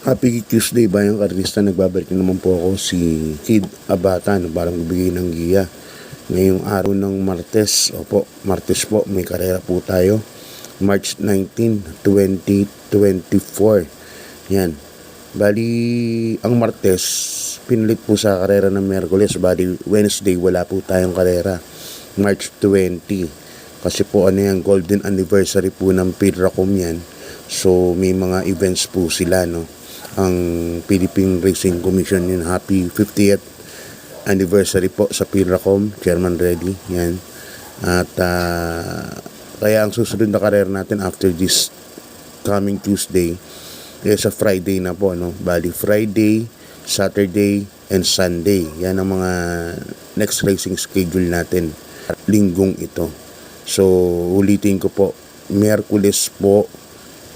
Happy Tuesday bayang karista, nagbabalik na naman po ako si Kid Abata na parang bibigay ng giya. Ngayong araw ng Martes, Martes po, may karera po tayo. March 19, 2024. Yan. Bali, ang Martes, pinalit po sa karera ng Merkules. Bali, Wednesday, wala po tayong karera. March 20. Kasi po yan, golden anniversary po ng Pilracom yan. So, may mga events po sila, no? Ang Philippine Racing Commission yun, happy 50th anniversary po sa Pilracom, Chairman Reddy, yan. At kaya ang susunod na karera natin after this coming Tuesday sa Friday na po, no? Bali Friday, Saturday, and Sunday. Yan ang mga next racing schedule natin linggong ito. So ulitin ko po, Miyerkules po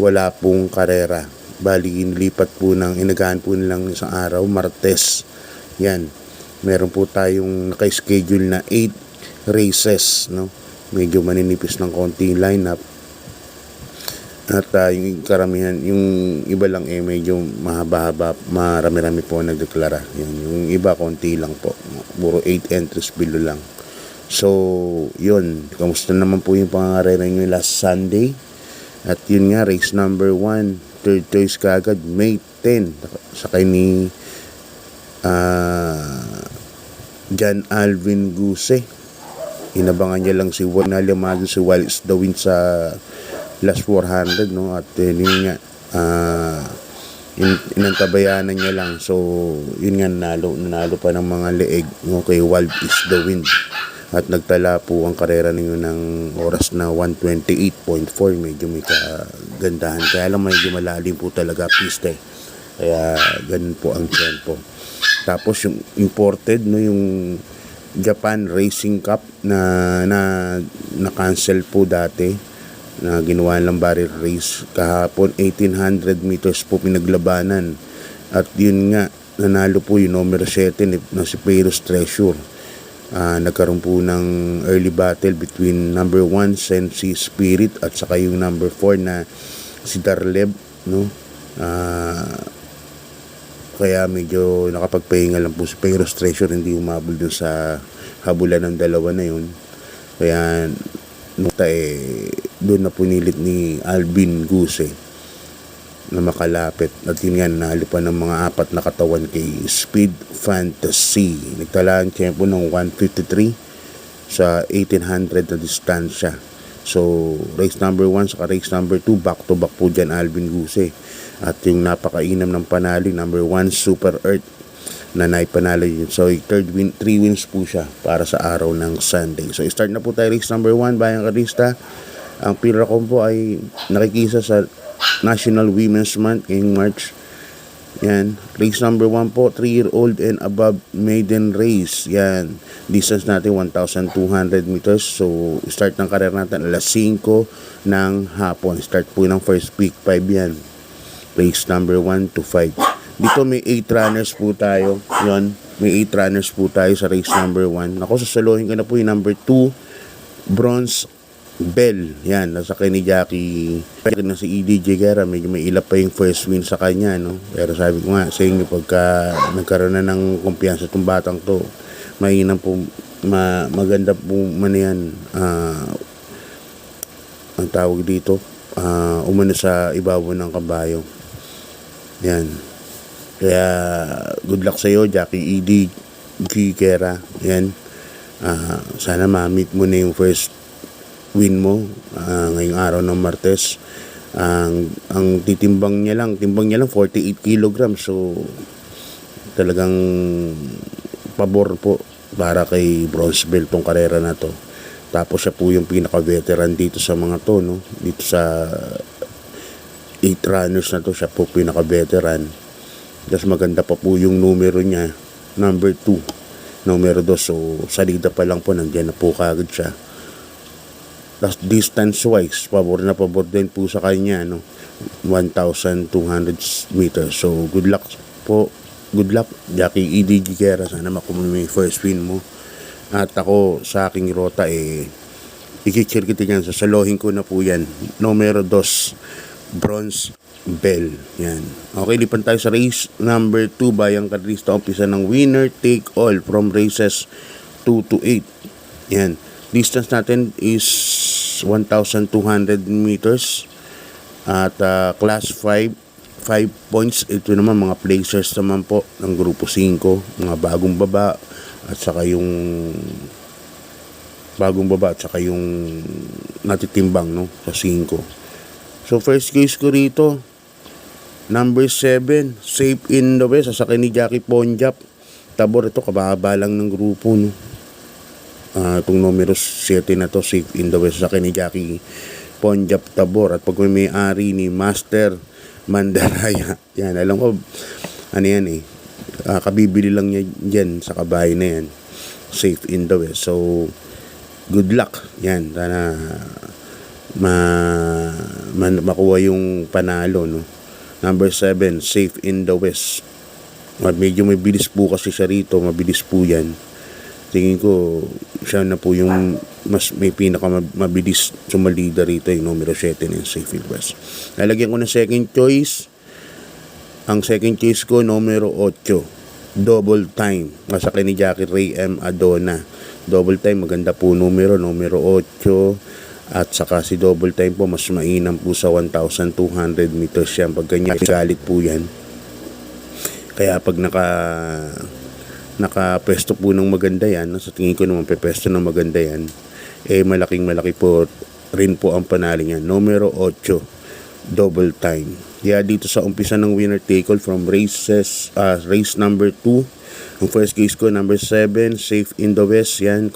wala pong karera. Bali, inilipat po inagahan po nilang isang araw, Martes. Yan. Meron po tayong naka-schedule na 8 races, no? Medyo maninipis ng konti lineup. At yung karamihan, yung iba lang medyo mahaba-haba, marami-rami po nagdeklara. Yan. Yung iba, konti lang po. Puro 8 entries below lang. So, yun. Kamusta naman po yung pangarera nyo last Sunday? At yun nga, race number 1. Third choice kaagad, May 10. Sakay ni John Alvin Guse. Inabangan niya lang si Nalimado si Wallace Dawin sa last 400, no? At yun nga, inantabayanan niya lang. So, yun nga, nanalo pa ng mga leeg, no? Kay Wild is the Wind. At nagtala po ang karera ninyo ng oras na 128.4. Medyo may kagandahan. Kaya lang medyo malalim po talaga piste. Kaya ganun po ang tempo. Tapos yung imported, no, yung Japan Racing Cup na cancel po dati, na ginawa ng barrel race. Kahapon 1800 meters po pinaglabanan. At yun nga, nanalo po yung numero 7 na si Peros Treasure. Nagkaroon po ng early battle between number 1 Sensi Spirit at saka yung number 4 na si Darleb, no? Kaya medyo nakapagpahinga lang po si Peros Treasure, hindi umabol dun sa habulan ng dalawa na yun. Kaya doon na punilit ni Alvin Guse na makalapit. At yun nga, nahalo pa ng mga 4 na katawan kay Speed Fantasy. Nagtala ang tempo ng 153 sa 1800 na distansya. So, race number 1 sa race number 2, back to back po dyan Alvin Guse. At yung napakainam ng panalo, number 1 Super Earth na naipanalo yun. So, 3 wins po siya para sa araw ng Sunday. So, start na po tayo race number 1, bayang karista. Ang Pilracom po ay nakikisa sa National Women's Month ngayong March. Yan. Race number 1 po, 3-year-old and above maiden race. Yan. Distance natin 1,200 meters. So, start ng karera natin alas 5 ng hapon. Start po ng first week 5 yan. Race number 1 to 5. Dito may 8 runners po tayo. Yan. May 8 runners po tayo sa race number 1. Ako, sasaluhin ko na po yung number 2, Bronze Bell. Yan, nasa kay ni Jackie na si EDJ Guerra. Medyo may ilap pa yung first win sa kanya, no? Pero sabi ko nga sa inyo, pagka nagkaroon na ng kumpiyansa itong batang to, mainam po, maganda po man yan, ang tawag dito, umano sa ibabaw ng kabayo. Yan. Kaya good luck sa iyo, Jackie EDJ Guerra. Yan. Sana ma-meet mo na yung first win mo ngayong araw ng Martes. Ang timbang niya lang 48 kilograms. So talagang pabor po para kay Bronze Bell tong karera na to. Tapos siya po yung pinaka-veteran dito sa mga to, no? Dito sa 8 runners na to, siya po pinaka-veteran. Tapos maganda pa po yung numero niya, number 2, numero 2. So salida pa lang po, nandiyan na po kagad siya. Distance wise, pabor na pabor din po sa kanya, no? 1,200 meters. So good luck po. Good luck, Jackie EDG Guerra. Sana makuha mo yung first win mo. At ako sa aking rota, ikikirkitin yan. Sasaluhin ko na po yan. Numero 2, Bronze Bell. Yan. Okay, lipan tayo sa race number 2, Bayang Karista. Umpisa ng winner take all from races 2 to 8. Yan. Distance natin is 1,200 meters. At class 5 points. Ito naman mga placers naman po ng grupo 5, mga bagong baba at saka yung natitimbang, no, sa 5. So first case ko rito, number 7, Safe in the West, sasakay ni Jackie Ponjap Tabor. Ito kababa lang ng grupo, no. Itong numero 7 na to, Safe in the West, sasakay ni Jackie Ponjap Tabor. At pag may-ari ni Master Mandaraya, yan, alam ko ano yan kabibili lang niya dyan sa kabahay na yan, Safe in the West. So good luck yan, sana makuha yung panalo, no. Number 7, Safe in the West. At medyo may bilis po kasi siya rito, mabilis po yan. Tingin ko siya na po yung may pinakamabilis sumalida rito, yung numero 7 ng Safe in the West. Lalagyan ko ng second choice. Ang second choice ko, numero 8, Double Time, masakay ni Jackie Ray M. Adona. Double Time, maganda po numero 8. At saka si Double Time po, mas mainam po sa 1,200 meters yan. Pag ganyan, galit po yan. Kaya pag nakapwesto po ng maganda yan, sa tingin ko naman pepwesto ng maganda yan, malaki po rin po ang panaling yan. Numero 8, Double Time. Kaya dito sa umpisa ng winner take all from race number 2, ang first case ko, number 7, Safe in the West. Yan,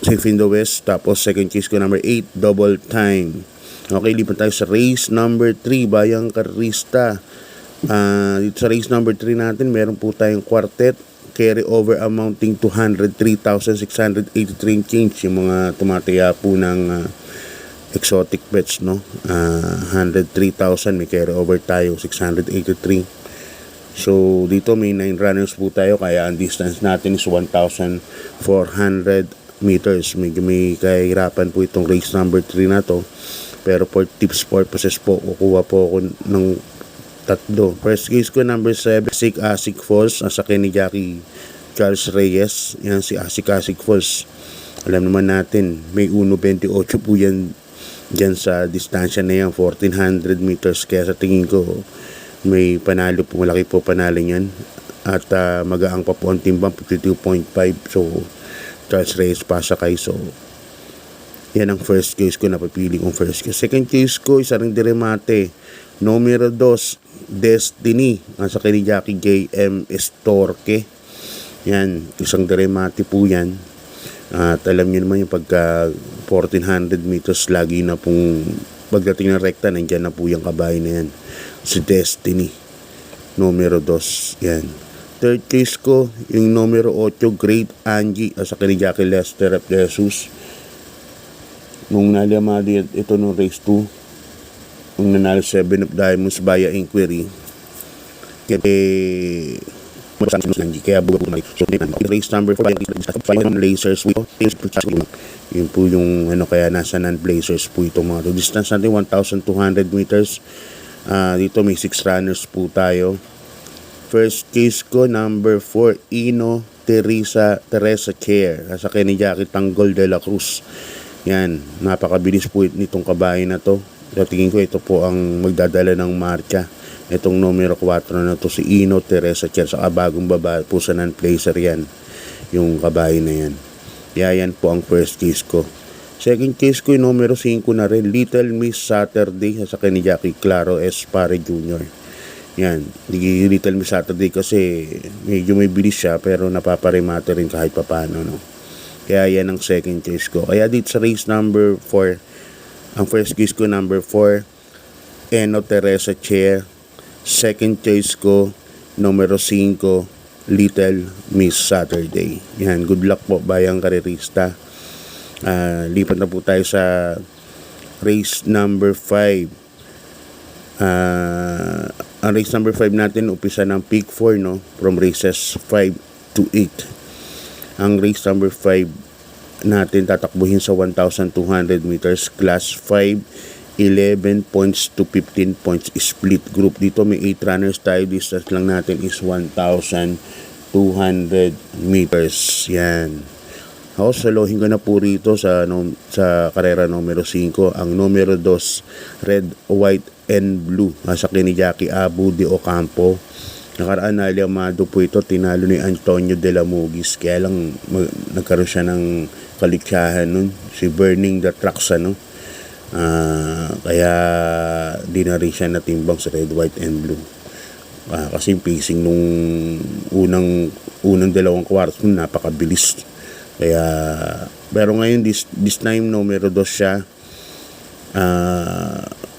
Safe in the West. Tapos second case ko, number 8, Double Time. Okay, lipat tayo sa race number 3, Bayang Karista. Dito sa race number 3 natin, meron po tayong quartet, carry over amounting to 103,683 change. Yung mga tumataya po ng exotic bets, no. 103,000, may carry over tayo 683. So dito may 9 runners po tayo, kaya ang distance natin is 1,400 meters. Medyo may kahirapan po itong race number 3 na to, pero for tips purposes po, kukuha po ako ng 3. First case ko, number 7, Asik Falls, nasakay ni Jackie Charles Reyes. Yan si Asik Falls, alam naman natin may 1.28 po yan dyan sa distansya na yan, 1,400 meters. Kaya sa tingin ko may panalo po, malaki po panalo yan. At magaang pa po ang timbang, 52.5. So Charles Reyes pasakay. So yan ang first case ko, napapili kong first case. Second case ko, isa ring diremate, numero 2, Destiny, nasakay ni Jackie J.M. Estorque. Yan, isang diremate po yan. At alam nyo naman yung pagka 1,400 meters, lagi na pong pagdating ng rekta, nandyan na po yung kabahay na yan, si Destiny, numero 2. Yan. Third case ko, yung numero 8, Great Angie, sa ni Jackie Lester F. Jesus. Nung nalamadi ito nung race 2, nung nanalo 7 of Diamonds via inquiry, kaya buga po na race number 5, Blazers. Yun po yung kaya nasa non-Blazers po itong mga to. Distance natin 1,200 meters. Dito may 6 runners po tayo. First case ko, number 4, Ino Teresa Chair, sa ni Jackie Tanggol de la Cruz. Yan, napakabilis po nitong kabahay na to. So, tingin ko ito po ang magdadala ng marcha. Itong numero 4 na to, si Ino Teresa Chair, sa bagong baba po sa non-placer yan, yung kabahay na yan. Kaya yan po ang first case ko. Second case ko, yung numero 5 na rin, Little Miss Saturday, sa ni Jackie Claro Espare Jr. Yan, Little Miss Saturday kasi medyo may bilis siya, pero napaparimate rin kahit papano, no. Kaya yan ang second case ko. Kaya dito sa race number 4, ang first case ko, number 4, Eno Teresa Chair. Second case ko, numero 5, Little Miss Saturday. Yan, good luck po, Bayang Karerista. Lipat na po tayo sa race number 5. Ang race number 5 natin, upisa ng pick 4, no, from races 5 to 8. Ang race number 5, natin tatakbuhin sa 1,200 meters, class 5, 11 points to 15 points split group. Dito may 8 runners tayo. Distance lang natin is 1,200 meters. Yan. Ako, salohin ko na po rito sa karera numero 5. Ang numero 2, red, white, and blue. Sasakyan ni Jackie Abu de Ocampo. Nakaraan na Aliamado po ito, tinalo ni Antonio de la Mugis. Kaya lang nagkaroon siya ng kaliksahan nun. Si Burning the Trucks, kaya di na rin siya natimbang sa red, white, and blue. Kasi yung pacing nung unang dalawang kwartos nun, napakabilis. Kaya, pero ngayon, this time, numero 2 siya.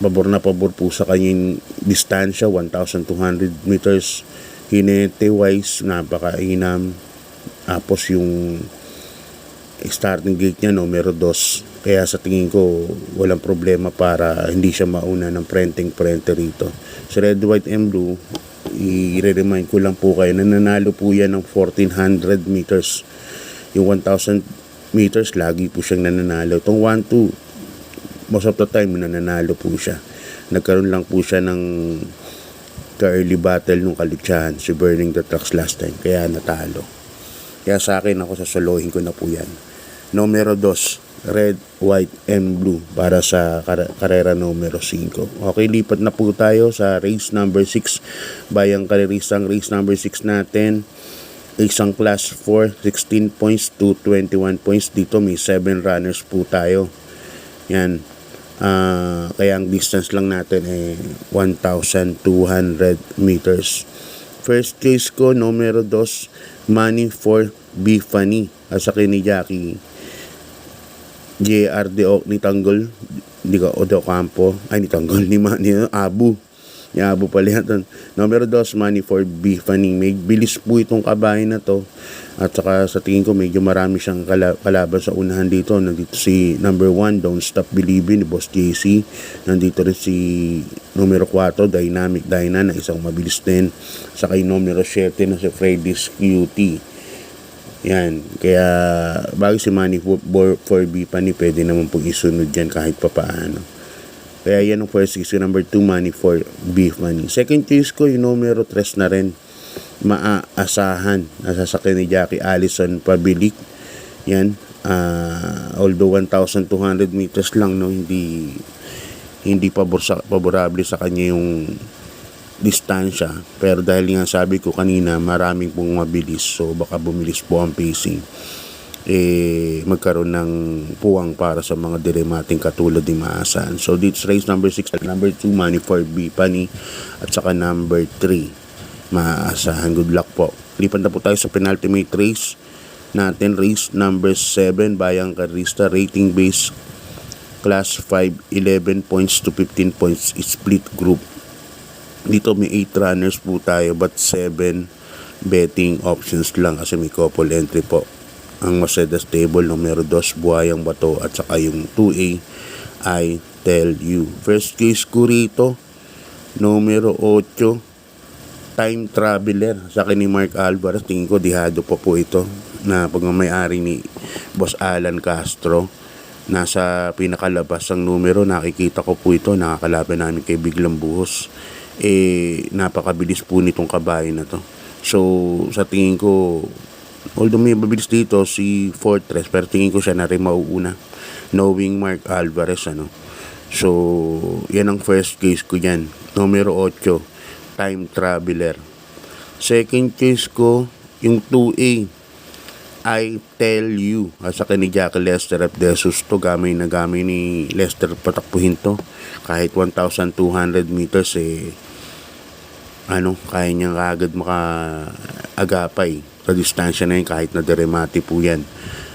Pabor na pabor po sa kanyang distansya, 1,200 meters. Hinete wise, napakainam. Tapos yung starting gate niya, numero 2. Kaya sa tingin ko, walang problema para hindi siya mauna ng prente rito. Sa red, white, and blue, i-remind ko lang po kayo, nanalo po yan ng 1,400 meters. Yung 1,000 meters, lagi po siyang nananalo. Itong 1-2, most of the time nananalo po siya. Nagkaroon lang po siya ng ka-early battle nung kaliksahan, si Burning the Trucks last time, kaya natalo. Kaya sa akin, ako sasalohin ko na po yan. Numero 2, red, white, and blue para sa karera numero 5. Okay, lipat na po tayo sa race number 6. Bayang kalerisang race number 6 natin. Isang class 4, 16 points to 21 points. Dito may 7 runners po tayo. Yan. Kaya ang distance lang natin ay 1,200 meters. First case ko, numero 2, Money for Bifani. Sakin ni Jackie JR ni Tanggol, ni Ocampo, ni Tanggol, ni Abu. Ni Abu pala yan. Numero 2, Money for Bifani. May bilis po itong kabahay na to. At saka sa tingin ko medyo marami siyang kalaban sa unahan dito. Nandito si number 1, Don't Stop Believing ni Boss JC. Nandito rin si numero 4, Dynamic Dyna na isang mabilis din. Saka yung numero 7 na si Freddy's Cutie. Yan. Kaya bago si Money for Bifani, pwede naman pong isunod dyan kahit papaano. Kaya yan ang first case ko. Number 2, Money for Bifani. Second case ko, yung numero 3 na rin, Maaasahan. Nasasakyan ni Jackie Allison Pabilik. Yan. Although 1,200 meters lang, hindi paborable sa kanya yung distansya. Pero dahil nga sabi ko kanina, maraming pong mabilis. So baka bumilis po ang pacing. Magkaroon ng puwang para sa mga diremating katulad ni Maasahan. So this race number 6, number 2, Money for Bifani, at saka number 3, Maaasahan. Good luck po. Lipat na po tayo sa penultimate race natin. Race number 7, Bayang Karista, rating base, class 5, 11 points to 15 points split group. Dito may 8 runners po tayo, but 7 betting options lang kasi may couple entry po. Ang Mercedes Stable, numero 2, Buhayang Bato, at saka yung 2A, I Tell You. First case ko rito, numero 8, Time Traveler, sa akin ni Mark Alvarez. Tingin ko dihado pa po ito, na pagmamayari ni Boss Alan Castro. Nasa pinakalabas ang numero, nakikita ko po ito, nakakalaban namin kay Biglang Buhos. Napakabilis po nitong kabayo na to. So sa tingin ko, although may mabilis dito si Fortress, pero tingin ko siya na rin mauuna, knowing Mark Alvarez. So yan ang first case ko dyan, numero 8, Time Traveler. Second case ko, yung 2A, I Tell You. Sa akin ni Jackie Lester F. De Susto, gamay na gamay ni Lester patakpuhin to. Kahit 1,200 meters, kaya niyang agad makaagapay sa distansya na yun, kahit na deremati po yan.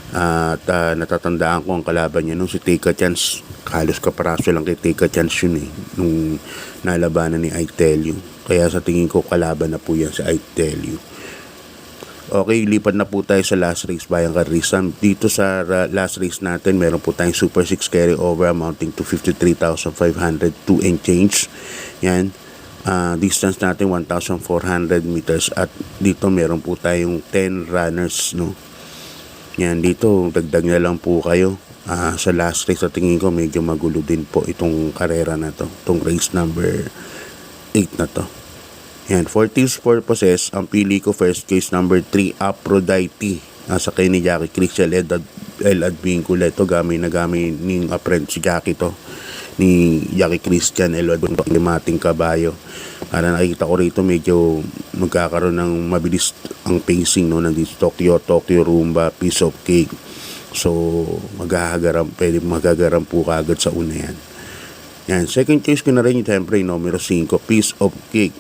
At natatandaan ko ang kalaban niya nung si Take a Chance. Halos kaparaso lang kay Take a Chance yun nung nalabanan ni I Tell You. Kaya sa tingin ko kalaban na po yan si I Tell You. Okay, lipat na po tayo sa last race, Bayang Karista. Dito sa last race natin, meron po tayong Super 6 carry over amounting to 53,502 and change. Yan. Distance natin 1,400 meters, at dito meron po tayong 10 runners, Yan, dito, dagdag na lang po kayo. Sa last race, sa tingin ko, medyo magulo din po itong karera na to. Itong race number 8 na to. Yan, for tips purposes, ang pili ko first case number 3, Aphrodite. Nasa kay ni Jackie Christian El Advincula. Ito, gamay ng friend si Jackie to. Ni Jackie Christian El Advincula, limating kabayo. Para nakikita ko rito, medyo magkakaroon ng mabilis ang pacing, no? Nandito Tokyo Rumba, Piece of Cake. So, pwede magagaram po kagad sa una yan. Yan, second case ko na rin yung siyempre numero 5, Piece of Cake.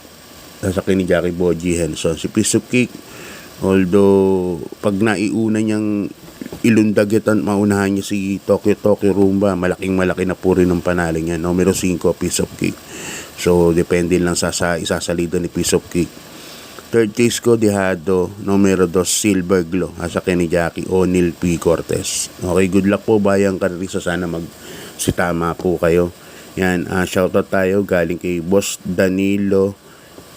Nasa kay ni Jackie Boji Henson. Si Piece of Cake, although pag naiuna niyang ilundagitan, maunahan niya si Tokyo Rumba, malaki na po rin ang panalo niya. Numero 5, Piece of Cake. So, depende lang sa isasalida ni Piece of Cake. Third case ko, Dehado, numero 2, Silver Glow. Asa kay ni Jackie O'Neil P. Cortez. Okay, good luck po bayang karisa. Sana magsitama po kayo. Yan, shoutout tayo galing kay Boss Danilo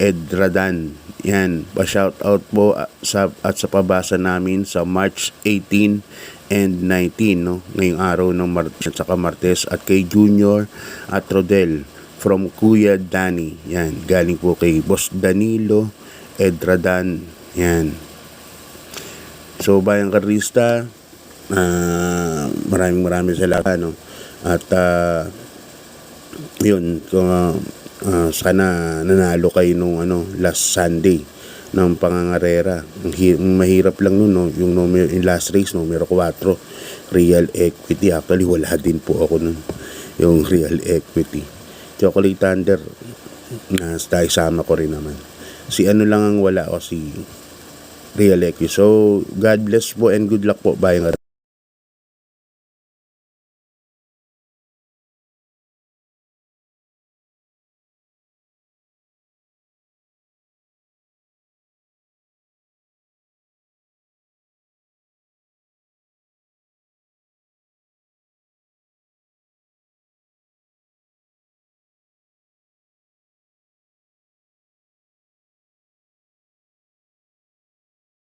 Edradan. Yan, pa-shoutout po sa pabasa namin sa March 18 and 19, no? Ngayong araw ng Martes at kay Junior at Rodel from Kuya Danny. Yan, galing po kay Boss Danilo Edradan. Yan. So, bayang karista, maraming salamat, no? At yun, sana nanalo kayo nung last Sunday ng pangangarera. Mahirap lang nun, no? Yung last race, numero 4, Real Equity. Actually, wala din po ako nun, yung Real Equity. Chocolate Thunder, sama ko rin naman. Si lang ang wala, o si Real Equity. So, God bless po and good luck po, bayang